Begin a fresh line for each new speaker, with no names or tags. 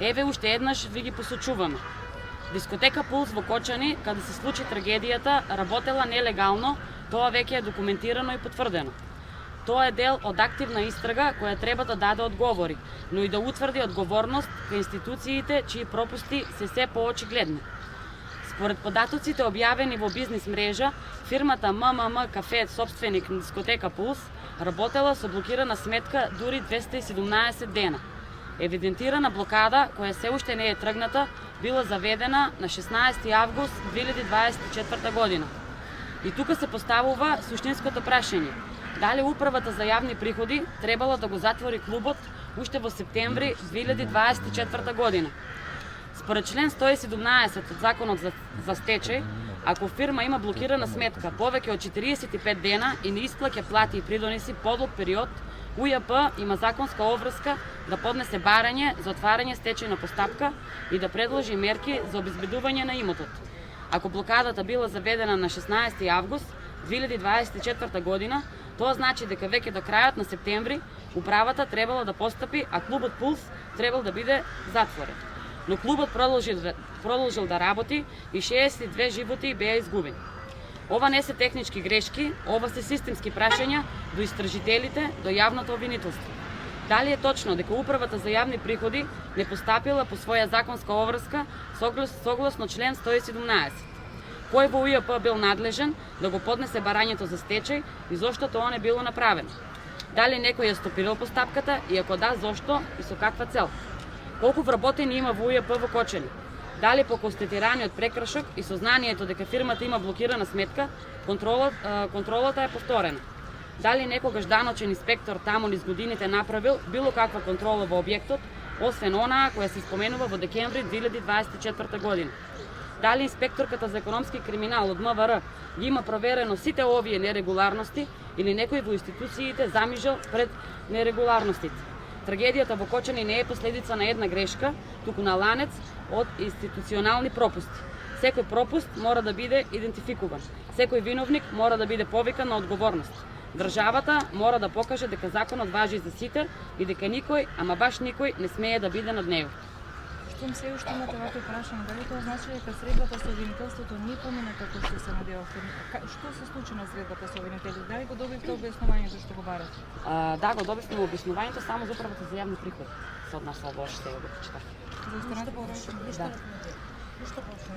Еве уште еднаш ви ги посочуваме. Дискотека Пулс во Кочани, каде се случи трагедијата, работела нелегално, тоа веќе е документирано и потврдено. Тоа е дел од активна истрага која треба да даде одговори, но и да утврди одговорност кај институциите чии пропусти се поочигледни. Според податоците објавени во бизнис мрежа, фирмата МММ Кафе, собственик на дискотека Пулс, работела со блокирана сметка дури 217 дена. Евидентирана блокада, која се уште не е тргната, била заведена на 16 август 2024 година. И тука се поставува суштинското прашање. Дали Управата за јавни приходи требало да го затвори клубот уште во септември 2024 година? Според член 117 од Законот за стечај, ако фирма има блокирана сметка повеќе од 45 дена и не исплаќа плати и придониси подолг период, УЈП има законска обврска да поднесе барање за отварање стечајна постапка и да предложи мерки за обезбедување на имотот. Ако блокадата била заведена на 16 август 2024 година, тоа значи дека веќе до крајот на септември управата требало да постапи, а клубот Пулс требал да биде затворен. Но клубот продолжил да работи и 62 животи беа изгубени. Ова не се технички грешки, ова се системски прашања до истражителите, до јавното обвинителство. Дали е точно дека Управата за јавни приходи не постапила по своја законска обврска согласно член 117? Кој во УЈП бил надлежен да го поднесе барањето за стечај и зошто тоа не било направено? Дали некој ја стопирал постапката и ако да, зошто и со каква цел? Колку вработени има во УЈП во Кочани? Дали по констатираниот прекршок и сознанието дека фирмата има блокирана сметка, контролата е повторена? Дали некогаш даночен инспектор таму низ годините направил било каква контрола во објектот, освен онаа која се споменува во декември 2024 година? Дали инспекторката за економски криминал од МВР ги има проверено сите овие нерегуларности или некој во институциите замижал пред нерегуларностите? Трагедијата во Кочани не е последица на една грешка, туку на ланец од институционални пропусти. Секој пропуст мора да биде идентификуван. Секој виновник мора да биде повикан на одговорност. Државата мора да покаже дека законот важи за сите и дека никој, ама баш никој, не смее да биде над него.
Штом се уште имате вакви прашања, дали тоа значи дека средбата со обвинителството не помина како што се надевавте? Што се случи на средбата со обвинителите? Дали го добивте објаснувањето што го барате?
Да, го добивме објаснувањето само за Управата за јавни приходи. Се однесува во оште го прочитав.
За останата порачка?
Да.
Ништо повеќе.